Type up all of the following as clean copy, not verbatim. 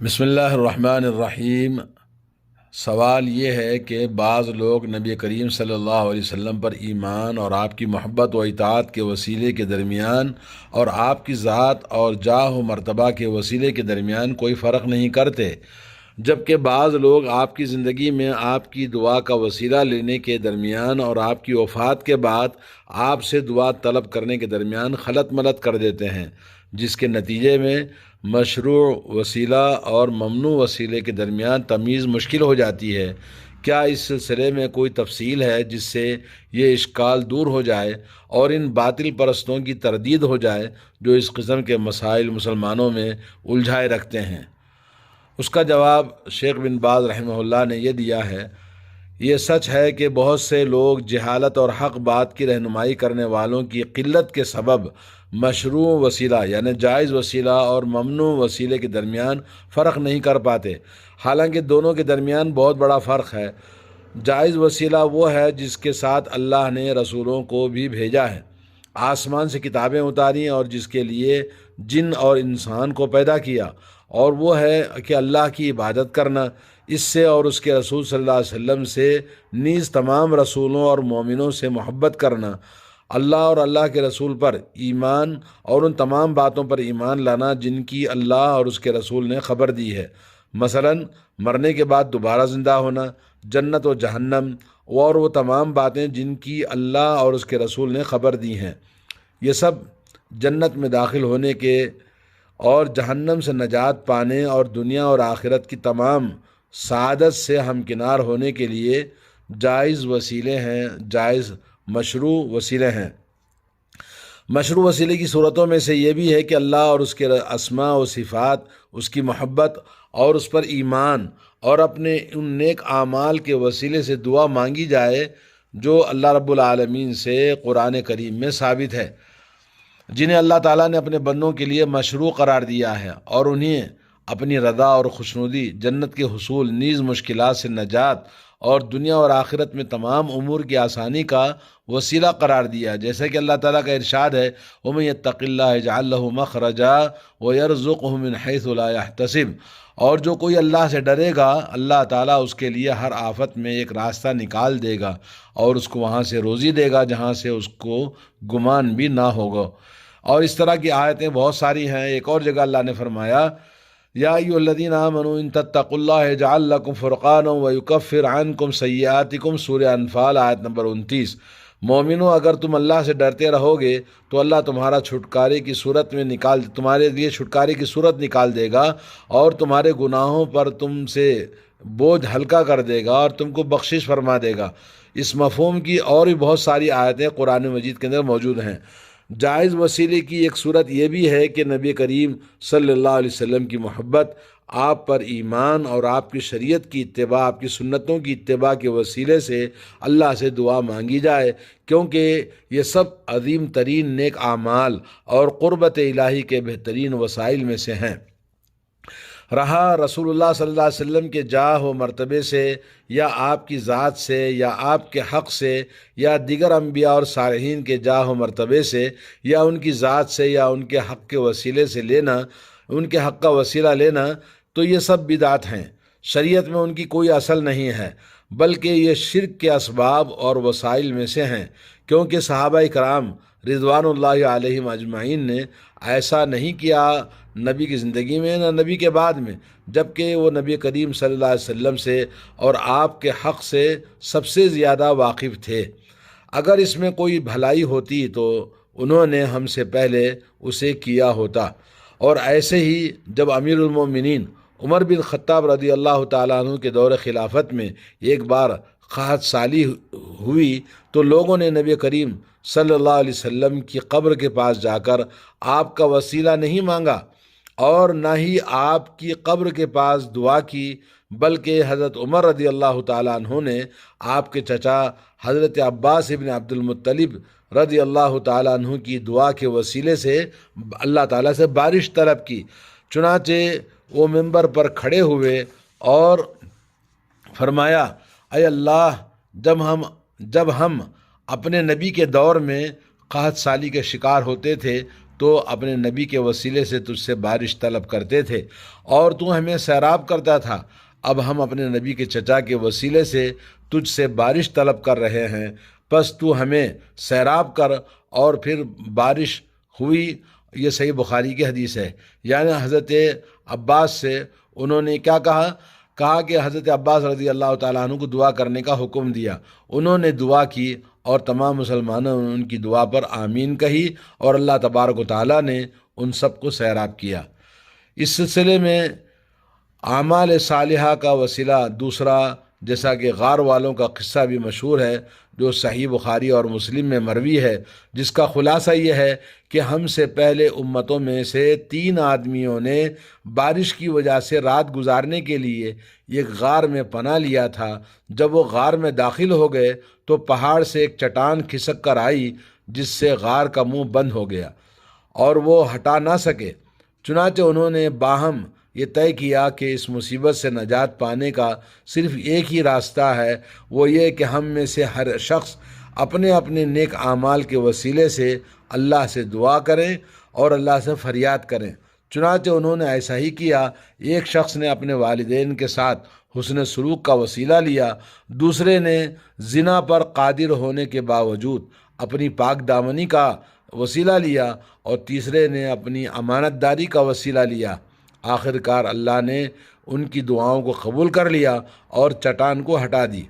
بسم اللہ الرحمن الرحیم۔ سوال یہ ہے کہ بعض لوگ نبی کریم صلی اللہ علیہ وسلم پر ایمان اور آپ کی محبت و اطاعت کے وسیلے کے درمیان اور آپ کی ذات اور جاہ و مرتبہ کے وسیلے کے درمیان کوئی فرق نہیں کرتے، جبکہ بعض لوگ آپ کی زندگی میں آپ کی دعا کا وسیلہ لینے کے درمیان اور آپ کی وفات کے بعد آپ سے دعا طلب کرنے کے درمیان خلط ملط کر دیتے ہیں، جس کے نتیجے میں مشروع وسیلہ اور ممنوع وسیلے کے درمیان تمیز مشکل ہو جاتی ہے۔ کیا اس سلسلے میں کوئی تفصیل ہے جس سے یہ اشکال دور ہو جائے اور ان باطل پرستوں کی تردید ہو جائے جو اس قسم کے مسائل مسلمانوں میں الجھائے رکھتے ہیں؟ اس کا جواب شیخ بن باز رحمہ اللہ نے یہ دیا ہے: یہ سچ ہے کہ بہت سے لوگ جہالت اور حق بات کی رہنمائی کرنے والوں کی قلت کے سبب مشروع وسیلہ یعنی جائز وسیلہ اور ممنوع وسیلے کے درمیان فرق نہیں کر پاتے، حالانکہ دونوں کے درمیان بہت بڑا فرق ہے۔ جائز وسیلہ وہ ہے جس کے ساتھ اللہ نے رسولوں کو بھی بھیجا ہے، آسمان سے کتابیں اتاری اور جس کے لیے جن اور انسان کو پیدا کیا، اور وہ ہے کہ اللہ کی عبادت کرنا، اس سے اور اس کے رسول صلی اللہ علیہ وسلم سے نیز تمام رسولوں اور مومنوں سے محبت کرنا، اللہ اور اللہ کے رسول پر ایمان اور ان تمام باتوں پر ایمان لانا جن کی اللہ اور اس کے رسول نے خبر دی ہے، مثلا مرنے کے بعد دوبارہ زندہ ہونا، جنت و جہنم، اور وہ تمام باتیں جن کی اللہ اور اس کے رسول نے خبر دی ہیں۔ یہ سب جنت میں داخل ہونے کے اور جہنم سے نجات پانے اور دنیا اور آخرت کی تمام سعادت سے ہمکنار ہونے کے لیے جائز وسیلے ہیں، جائز مشروع وسیلے ہیں۔ مشروع وسیلے کی صورتوں میں سے یہ بھی ہے کہ اللہ اور اس کے اسماء و صفات، اس کی محبت اور اس پر ایمان اور اپنے ان نیک اعمال کے وسیلے سے دعا مانگی جائے جو اللہ رب العالمین سے قرآن کریم میں ثابت ہے، جنہیں اللہ تعالیٰ نے اپنے بندوں کے لیے مشروع قرار دیا ہے، اور انہیں اپنی رضا اور خوشنودی، جنت کے حصول، نیز مشکلات سے نجات اور دنیا اور آخرت میں تمام امور کی آسانی کا وسیلہ قرار دیا، جیسا کہ اللہ تعالیٰ کا ارشاد ہے: وَمَن يَتَّقِ اللَّهَ يَجْعَل لَّهُ مَخْرَجًا وَيَرْزُقْهُ مِنْ حَيْثُ لَا يَحْتَسِبُ، اور جو کوئی اللہ سے ڈرے گا اللہ تعالیٰ اس کے لیے ہر آفت میں ایک راستہ نکال دے گا اور اس کو وہاں سے روزی دے گا جہاں سے اس کو گمان بھی نہ ہوگا۔ اور اس طرح کی آیتیں بہت ساری ہیں۔ ایک اور جگہ اللہ نے فرمایا: یا ایھا الذین آمنوا ان تتقوا اللہ یجعل لکم فرقانا ویکفر عنکم سیئاتکم، سورہ انفال آیت نمبر 29۔ مومنو، اگر تم اللہ سے ڈرتے رہو گے تو اللہ تمہارے لیے چھٹکارے کی صورت نکال دے گا اور تمہارے گناہوں پر تم سے بوجھ ہلکا کر دے گا اور تم کو بخشش فرما دے گا۔ اس مفہوم کی اور بھی بہت ساری آیتیں قرآن مجید کے اندر موجود ہیں۔ جائز وسیلے کی ایک صورت یہ بھی ہے کہ نبی کریم صلی اللہ علیہ وسلم کی محبت، آپ پر ایمان اور آپ کی شریعت کی اتباع، آپ کی سنتوں کی اتباع کے وسیلے سے اللہ سے دعا مانگی جائے، کیونکہ یہ سب عظیم ترین نیک اعمال اور قربت الہی کے بہترین وسائل میں سے ہیں۔ رہا رسول اللہ صلی اللہ علیہ وسلم کے جاہ و مرتبے سے یا آپ کی ذات سے یا آپ کے حق سے یا دیگر انبیاء اور صالحین کے جاہ و مرتبے سے یا ان کی ذات سے یا ان کے حق کے وسیلے سے لینا، ان کے حق کا وسیلہ لینا، تو یہ سب بدعت ہیں۔ شریعت میں ان کی کوئی اصل نہیں ہے، بلکہ یہ شرک کے اسباب اور وسائل میں سے ہیں، کیونکہ صحابہ کرام رضوان اللہ علیہم اجمعین نے ایسا نہیں کیا، نبی کی زندگی میں نہ نبی کے بعد میں، جبکہ وہ نبی کریم صلی اللہ علیہ وسلم سے اور آپ کے حق سے سب سے زیادہ واقف تھے۔ اگر اس میں کوئی بھلائی ہوتی تو انہوں نے ہم سے پہلے اسے کیا ہوتا۔ اور ایسے ہی جب امیر المومنین عمر بن خطاب رضی اللہ تعالیٰ عنہ کے دور خلافت میں ایک بار قحط سالی ہوئی تو لوگوں نے نبی کریم صلی اللہ علیہ وسلم کی قبر کے پاس جا کر آپ کا وسیلہ نہیں مانگا اور نہ ہی آپ کی قبر کے پاس دعا کی، بلکہ حضرت عمر رضی اللہ تعالیٰ عنہ نے آپ کے چچا حضرت عباس ابن عبد المطلب رضی اللہ تعالیٰ عنہ کی دعا کے وسیلے سے اللہ تعالیٰ سے بارش طلب کی۔ چنانچہ وہ منبر پر کھڑے ہوئے اور فرمایا: اے اللہ، جب ہم اپنے نبی کے دور میں قحط سالی کے شکار ہوتے تھے تو اپنے نبی کے وسیلے سے تجھ سے بارش طلب کرتے تھے اور تو ہمیں سیراب کرتا تھا۔ اب ہم اپنے نبی کے چچا کے وسیلے سے تجھ سے بارش طلب کر رہے ہیں، پس تو ہمیں سیراب کر۔ اور پھر بارش ہوئی۔ یہ صحیح بخاری کی حدیث ہے۔ یعنی حضرت عباس سے انہوں نے کیا کہا کہ حضرت عباس رضی اللہ تعالیٰ عنہ کو دعا کرنے کا حکم دیا۔ انہوں نے دعا کی اور تمام مسلمانوں نے ان کی دعا پر آمین کہی اور اللہ تبارک و تعالیٰ نے ان سب کو سیراب کیا۔ اس سلسلے میں اعمال صالحہ کا وسیلہ دوسرا، جیسا کہ غار والوں کا قصہ بھی مشہور ہے جو صحیح بخاری اور مسلم میں مروی ہے، جس کا خلاصہ یہ ہے کہ ہم سے پہلے امتوں میں سے 3 آدمیوں نے بارش کی وجہ سے رات گزارنے کے لیے ایک غار میں پناہ لیا تھا۔ جب وہ غار میں داخل ہو گئے تو پہاڑ سے ایک چٹان کھسک کر آئی جس سے غار کا منہ بند ہو گیا اور وہ ہٹا نہ سکے۔ چنانچہ انہوں نے باہم یہ طے کیا کہ اس مصیبت سے نجات پانے کا صرف ایک ہی راستہ ہے، وہ یہ کہ ہم میں سے ہر شخص اپنے اپنے نیک اعمال کے وسیلے سے اللہ سے دعا کریں اور اللہ سے فریاد کریں۔ چنانچہ انہوں نے ایسا ہی کیا۔ ایک شخص نے اپنے والدین کے ساتھ حسن سلوک کا وسیلہ لیا، دوسرے نے زنا پر قادر ہونے کے باوجود اپنی پاک دامنی کا وسیلہ لیا اور تیسرے نے اپنی امانت داری کا وسیلہ لیا۔ آخر کار اللہ نے ان کی دعاؤں کو قبول کر لیا اور چٹان کو ہٹا دی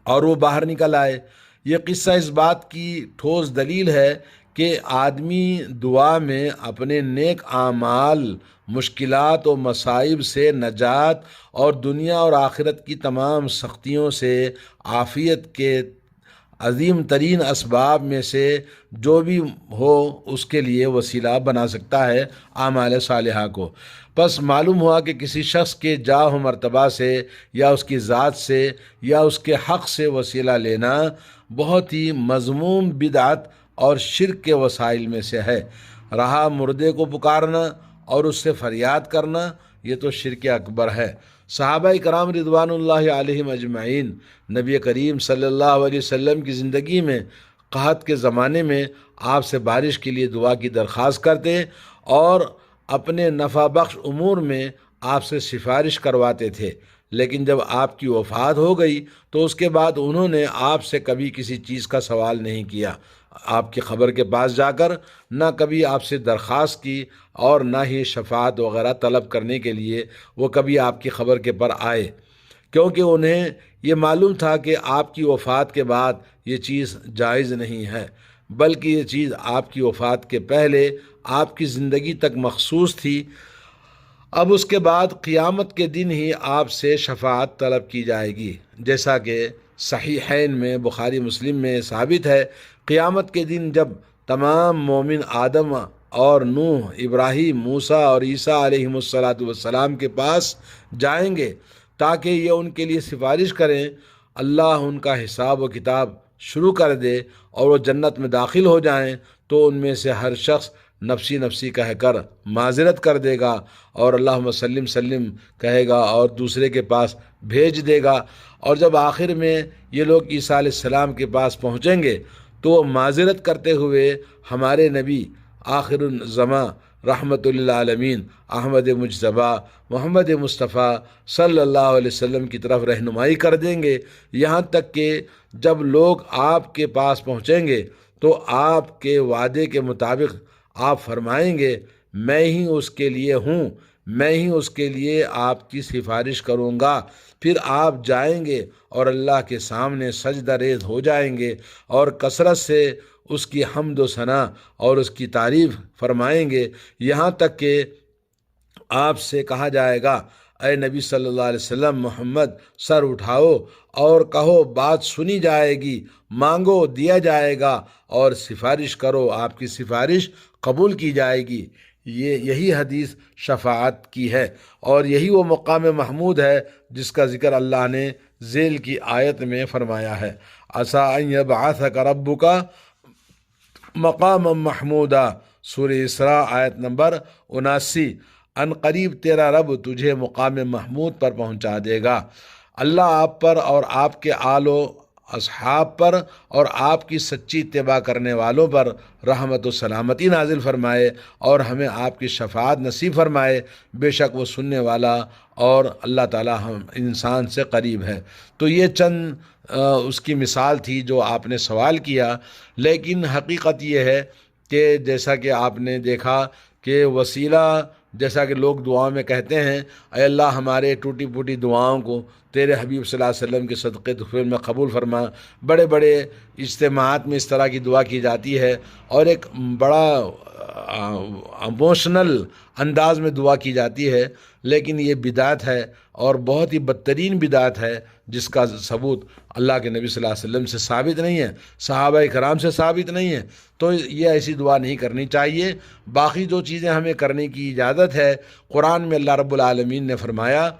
اور وہ باہر نکل آئے۔ یہ قصہ اس بات کی ٹھوس دلیل ہے کہ آدمی دعا میں اپنے نیک اعمال، مشکلات و مصائب سے نجات اور دنیا اور آخرت کی تمام سختیوں سے عافیت کے عظیم ترین اسباب میں سے جو بھی ہو اس کے لیے وسیلہ بنا سکتا ہے اعمال صالحہ کو۔ پس معلوم ہوا کہ کسی شخص کے جاہ و مرتبہ سے یا اس کی ذات سے یا اس کے حق سے وسیلہ لینا بہت ہی مذموم بدعت اور شرک کے وسائل میں سے ہے۔ رہا مردے کو پکارنا اور اس سے فریاد کرنا، یہ تو شرک اکبر ہے۔ صحابہ کرام رضوان اللہ علیہم اجمعین نبی کریم صلی اللہ علیہ وسلم کی زندگی میں قحط کے زمانے میں آپ سے بارش کے لیے دعا کی درخواست کرتے اور اپنے نفع بخش امور میں آپ سے سفارش کرواتے تھے، لیکن جب آپ کی وفات ہو گئی تو اس کے بعد انہوں نے آپ سے کبھی کسی چیز کا سوال نہیں کیا۔ آپ کی خبر کے پاس جا کر نہ کبھی آپ سے درخواست کی اور نہ ہی شفاعت وغیرہ طلب کرنے کے لیے وہ کبھی آپ کی خبر کے پر آئے، کیونکہ انہیں یہ معلوم تھا کہ آپ کی وفات کے بعد یہ چیز جائز نہیں ہے، بلکہ یہ چیز آپ کی وفات کے پہلے آپ کی زندگی تک مخصوص تھی۔ اب اس کے بعد قیامت کے دن ہی آپ سے شفاعت طلب کی جائے گی، جیسا کہ صحیحین میں بخاری مسلم میں ثابت ہے۔ قیامت کے دن جب تمام مومن آدم اور نوح، ابراہیم، موسیٰ اور عیسیٰ علیہم السلام کے پاس جائیں گے تاکہ یہ ان کے لیے سفارش کریں، اللہ ان کا حساب و کتاب شروع کر دے اور وہ جنت میں داخل ہو جائیں، تو ان میں سے ہر شخص نفسی نفسی کہہ کر معذرت کر دے گا اور اللہم سلم سلم کہے گا اور دوسرے کے پاس بھیج دے گا۔ اور جب آخر میں یہ لوگ عیسیٰ علیہ السلام کے پاس پہنچیں گے تو وہ معذرت کرتے ہوئے ہمارے نبی آخر الزماں رحمت للعالمین احمد مجتبیٰ محمد مصطفیٰ صلی اللہ علیہ وسلم کی طرف رہنمائی کر دیں گے، یہاں تک کہ جب لوگ آپ کے پاس پہنچیں گے تو آپ کے وعدے کے مطابق آپ فرمائیں گے، میں ہی اس کے لیے ہوں، میں ہی اس کے لیے آپ کی سفارش کروں گا۔ پھر آپ جائیں گے اور اللہ کے سامنے سجدہ ریز ہو جائیں گے اور کثرت سے اس کی حمد و ثنا اور اس کی تعریف فرمائیں گے، یہاں تک کہ آپ سے کہا جائے گا، اے نبی صلی اللہ علیہ وسلم محمد، سر اٹھاؤ اور کہو بات سنی جائے گی، مانگو دیا جائے گا اور سفارش کرو آپ کی سفارش قبول کی جائے گی۔ یہی حدیث شفاعت کی ہے اور یہی وہ مقام محمود ہے جس کا ذکر اللہ نے ذیل کی آیت میں فرمایا ہے، عسیٰ ان یبعثک ربک مقام محمودا، سورہ اسراء آیت نمبر 79۔ ان قریب تیرا رب تجھے مقام محمود پر پہنچا دے گا۔ اللہ آپ پر اور آپ کے آل و اصحاب پر اور آپ کی سچی اتباع کرنے والوں پر رحمت و سلامتی نازل فرمائے اور ہمیں آپ کی شفاعت نصیب فرمائے، بے شک وہ سننے والا اور اللہ تعالی ہم انسان سے قریب ہے۔ تو یہ چند اس کی مثال تھی جو آپ نے سوال کیا، لیکن حقیقت یہ ہے کہ جیسا کہ آپ نے دیکھا کہ وسیلہ، جیسا کہ لوگ دعاؤں میں کہتے ہیں، اے اللہ ہمارے ٹوٹی پھوٹی دعاؤں کو تیرے حبیب صلی اللہ علیہ وسلم کے صدقے تحفے میں قبول فرما۔ بڑے بڑے اجتماعات میں اس طرح کی دعا کی جاتی ہے اور ایک بڑا ایموشنل انداز میں دعا کی جاتی ہے، لیکن یہ بدعت ہے اور بہت ہی بدترین بدعت ہے، جس کا ثبوت اللہ کے نبی صلی اللہ علیہ وسلم سے ثابت نہیں ہے، صحابہ کرام سے ثابت نہیں ہے۔ تو یہ ایسی دعا نہیں کرنی چاہیے۔ باقی جو چیزیں ہمیں کرنے کی اجازت ہے، قرآن میں اللہ رب العالمین نے فرمایا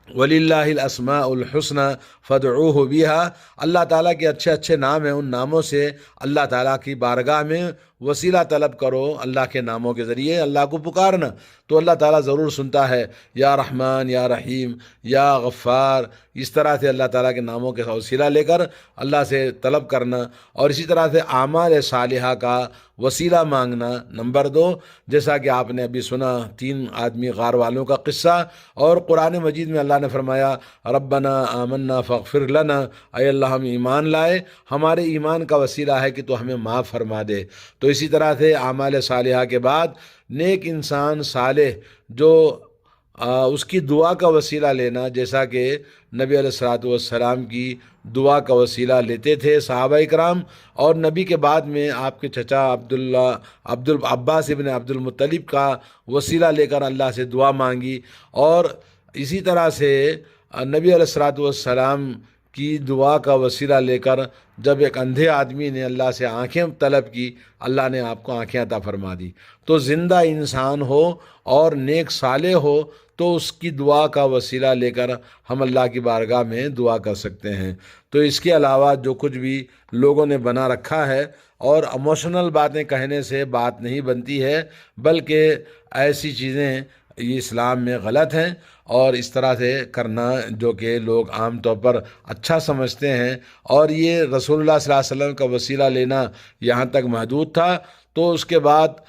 وَلِلَّهِ الْأَسْمَاءُ الْحُسْنَى فَادْعُوهُ بِهَا، اللہ تعالیٰ کے اچھے اچھے نام ہیں، ان ناموں سے اللہ تعالیٰ کی بارگاہ میں وسیلہ طلب کرو، اللہ کے ناموں کے ذریعے اللہ کو پکارنا، تو اللہ تعالیٰ ضرور سنتا ہے۔ یا رحمان، یا رحیم، یا غفار، اس طرح سے اللہ تعالیٰ کے ناموں کے وسیلہ لے کر اللہ سے طلب کرنا، اور اسی طرح سے اعمال صالحہ کا وسیلہ مانگنا۔ نمبر 2، جیسا کہ آپ نے ابھی سنا 3 آدمی غار والوں کا قصہ، اور قرآن مجید میں اللہ نے فرمایا ربنا آمنا فاغفر لنا، اے اللہ ہم ایمان لائے، ہمارے ایمان کا وسیلہ ہے کہ تو ہمیں معاف فرما دے۔ تو اسی طرح سے اعمال صالحہ کے بعد نیک انسان صالح جو اس کی دعا کا وسیلہ لینا، جیسا کہ نبی علیہ الصلوۃ والسلام کی دعا کا وسیلہ لیتے تھے صحابہ کرام، اور نبی کے بعد میں آپ کے چچا عباس ابن عبد المطلب کا وسیلہ لے کر اللہ سے دعا مانگی، اور اسی طرح سے نبی علیہ الصلوۃ والسلام کی دعا کا وسیلہ لے کر جب ایک اندھے آدمی نے اللہ سے آنکھیں طلب کی، اللہ نے آپ کو آنکھیں عطا فرما دی۔ تو زندہ انسان ہو اور نیک صالح ہو تو اس کی دعا کا وسیلہ لے کر ہم اللہ کی بارگاہ میں دعا کر سکتے ہیں۔ تو اس کے علاوہ جو کچھ بھی لوگوں نے بنا رکھا ہے، اور ایموشنل باتیں کہنے سے بات نہیں بنتی ہے، بلکہ ایسی چیزیں یہ اسلام میں غلط ہیں، اور اس طرح سے کرنا جو کہ لوگ عام طور پر اچھا سمجھتے ہیں، اور یہ رسول اللہ صلی اللہ علیہ وسلم کا وسیلہ لینا یہاں تک محدود تھا۔ تو اس کے بعد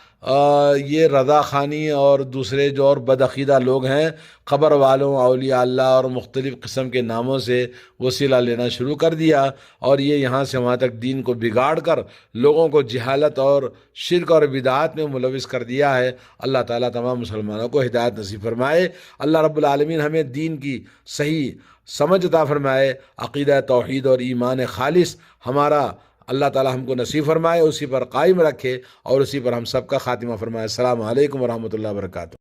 یہ رضا خانی اور دوسرے جو اور بدعقیدہ لوگ ہیں، قبر والوں، اولیاء اللہ اور مختلف قسم کے ناموں سے وسیلہ لینا شروع کر دیا، اور یہ یہاں سے وہاں تک دین کو بگاڑ کر لوگوں کو جہالت اور شرک اور بدعات میں ملوث کر دیا ہے۔ اللہ تعالیٰ تمام مسلمانوں کو ہدایت نصیب فرمائے۔ اللہ رب العالمین ہمیں دین کی صحیح سمجھ عطا فرمائے، عقیدہ توحید اور ایمان خالص ہمارا اللہ تعالیٰ ہم کو نصیب فرمائے، اسی پر قائم رکھے اور اسی پر ہم سب کا خاتمہ فرمائے۔ السلام علیکم ورحمۃ اللہ وبرکاتہ۔